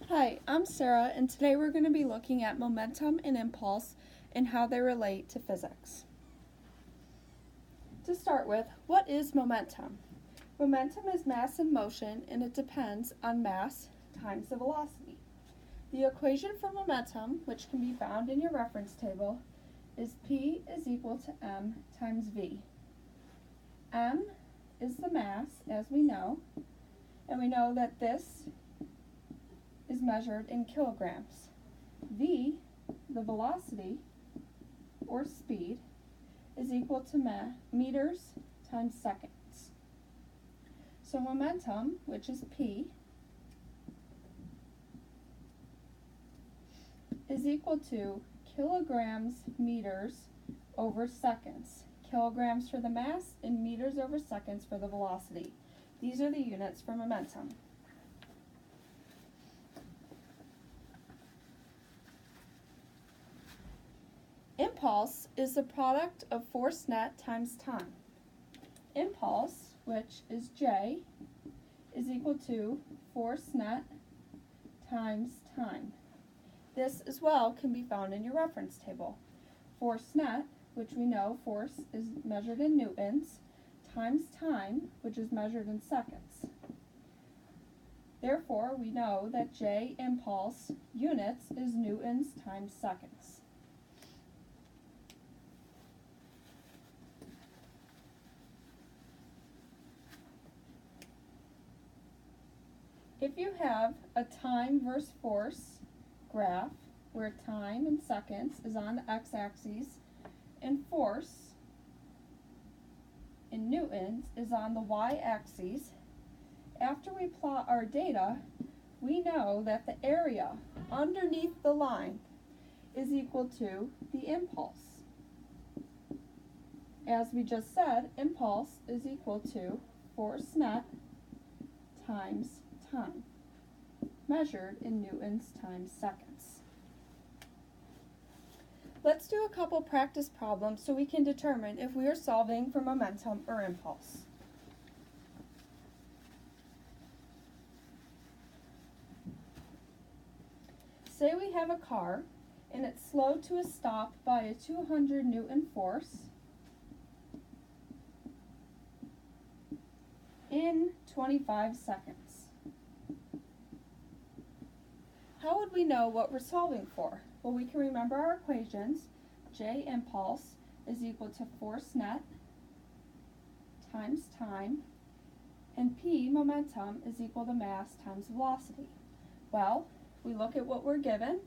Hi, I'm Sarah, and today we're going to be looking at momentum and impulse and how they relate to physics. To start with, what is momentum? Momentum is mass in motion, and it depends on mass times the velocity. The equation for momentum, which can be found in your reference table, is P is equal to M times V. M is the mass, as we know, and we know that this is measured in kilograms. V, the velocity, or speed, is equal to meters times seconds. So momentum, which is P, is equal to kilograms meters over seconds. Kilograms for the mass and meters over seconds for the velocity. These are the units for momentum. Impulse is the product of force net times time. Impulse, which is J, is equal to force net times time. This as well can be found in your reference table. Force net, which we know force is measured in newtons, times time, which is measured in seconds. Therefore, we know that J impulse units is newtons times seconds. If you have a time versus force graph where time in seconds is on the x-axis and force in newtons is on the y-axis, after we plot our data, we know that the area underneath the line is equal to the impulse. As we just said, impulse is equal to force net times time, measured in newtons times seconds. Let's do a couple practice problems so we can determine if we are solving for momentum or impulse. Say we have a car and it's slowed to a stop by a 200 Newton force in 25 seconds. How would we know what we're solving for? Well, we can remember our equations. J impulse is equal to force net times time, and P momentum is equal to mass times velocity. Well, we look at what we're given,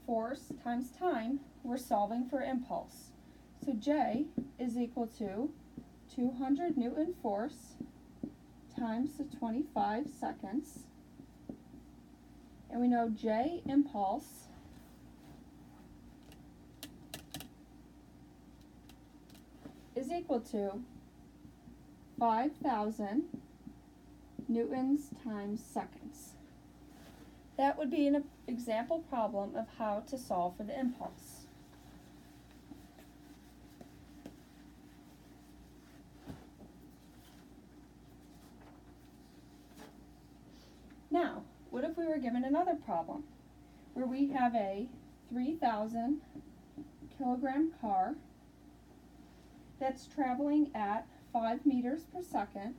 force times time, we're solving for impulse. So J is equal to 200 Newton force times the 25 seconds. And we know J impulse is equal to 5,000 newtons times seconds. That would be an example problem of how to solve for the impulse. Now, what if we were given another problem where we have a 3,000 kilogram car that's traveling at 5 meters per second,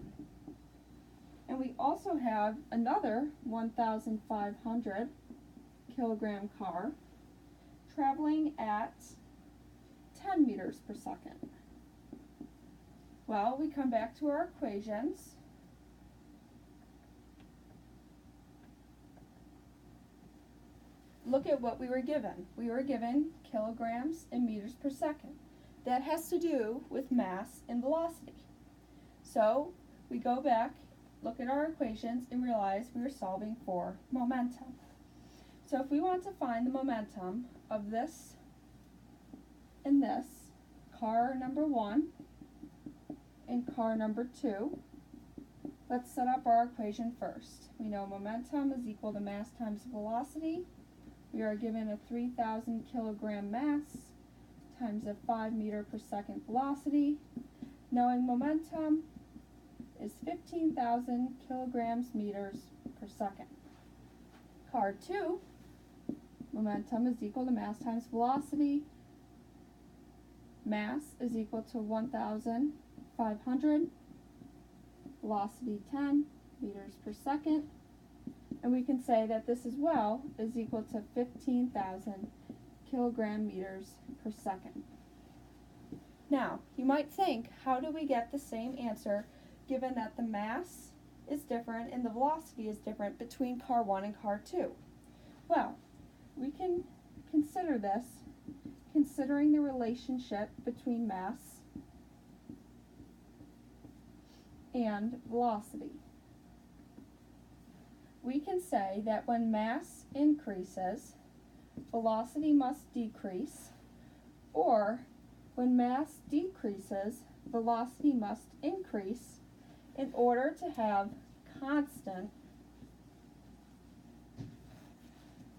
and we also have another 1,500 kilogram car traveling at 10 meters per second? Well, we come back to our equations. Look at what we were given. We were given kilograms and meters per second. That has to do with mass and velocity. So we go back, look at our equations, and realize we are solving for momentum. So if we want to find the momentum of this and this, car number 1 and car number 2, let's set up our equation first. We know momentum is equal to mass times velocity. We are given a 3,000 kilogram mass times a 5 meter per second velocity. Knowing momentum is 15,000 kilograms meters per second. car 2, momentum is equal to mass times velocity. Mass is equal to 1,500, velocity 10 meters per second, and we can say that this as well is equal to 15,000 kilogram meters per second. Now, you might think, how do we get the same answer given that the mass is different and the velocity is different between car 1 and car 2? Well, we can consider this considering the relationship between mass and velocity. We can say that when mass increases, velocity must decrease, or when mass decreases, velocity must increase in order to have constant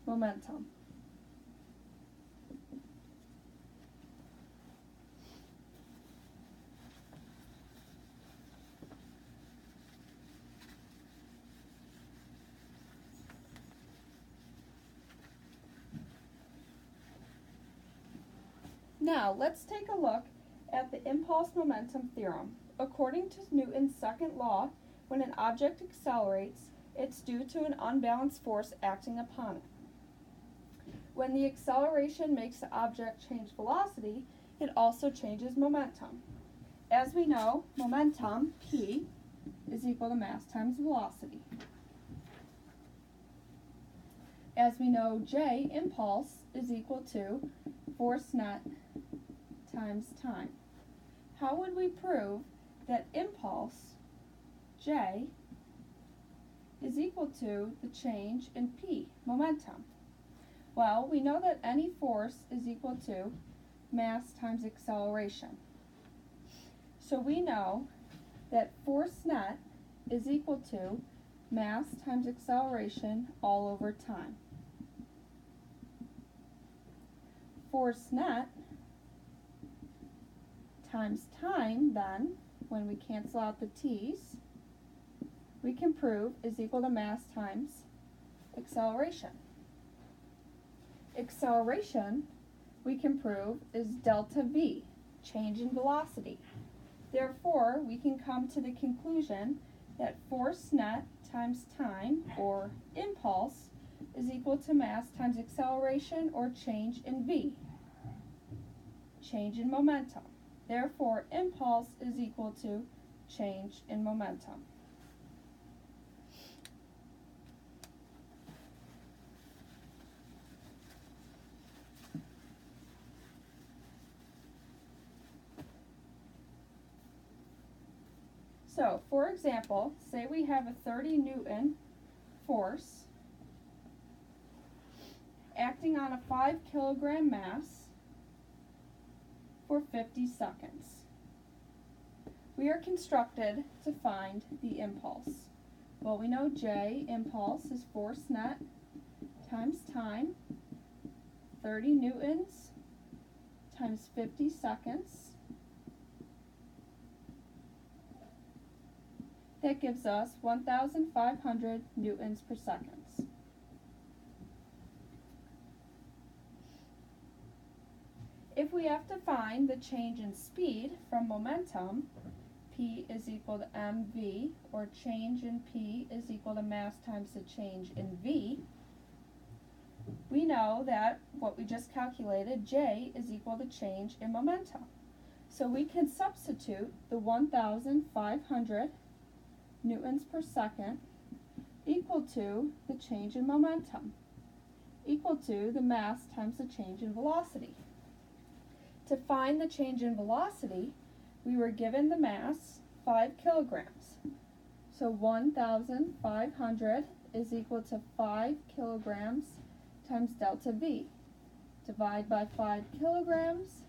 momentum. Now, let's take a look at the impulse momentum theorem. According to Newton's second law, when an object accelerates, it's due to an unbalanced force acting upon it. When the acceleration makes the object change velocity, it also changes momentum. As we know, momentum, P, is equal to mass times velocity. As we know, J, impulse, is equal to force net times time. How would we prove that impulse, J, is equal to the change in P, momentum? Well, we know that any force is equal to mass times acceleration. So we know that force net is equal to mass times acceleration all over time. Force net times time, then, when we cancel out the t's, we can prove is equal to mass times acceleration. Acceleration, we can prove, is delta v, change in velocity. Therefore, we can come to the conclusion that force net times time, or impulse, is equal to mass times acceleration, or change in v, change in momentum. Therefore, impulse is equal to change in momentum. So, for example, say we have a 30 Newton force acting on a 5 kilogram mass for 50 seconds. We are constructed to find the impulse. Well, we know J, impulse, is force net times time, 30 newtons times 50 seconds. That gives us 1,500 newtons per second. If we have to find the change in speed from momentum, P is equal to mv, or change in P is equal to mass times the change in v, we know that what we just calculated, J, is equal to change in momentum. So we can substitute the 1,500 newtons per second equal to the change in momentum, equal to the mass times the change in velocity. To find the change in velocity, we were given the mass, 5 kilograms. So 1,500 is equal to 5 kilograms times delta V. Divide by 5 kilograms,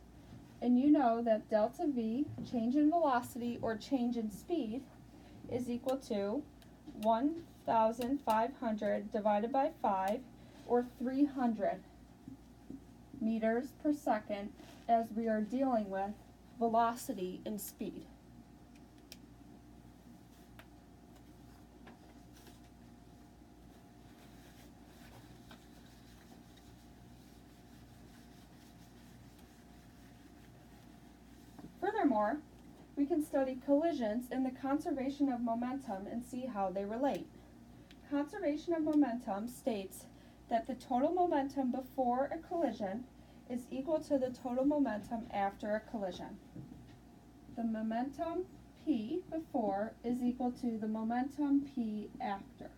and you know that delta V, change in velocity or change in speed, is equal to 1,500 divided by 5, or 300 meters per second, as we are dealing with velocity and speed. Furthermore, we can study collisions and the conservation of momentum and see how they relate. Conservation of momentum states that the total momentum before a collision is equal to the total momentum after a collision. The momentum P before is equal to the momentum P after.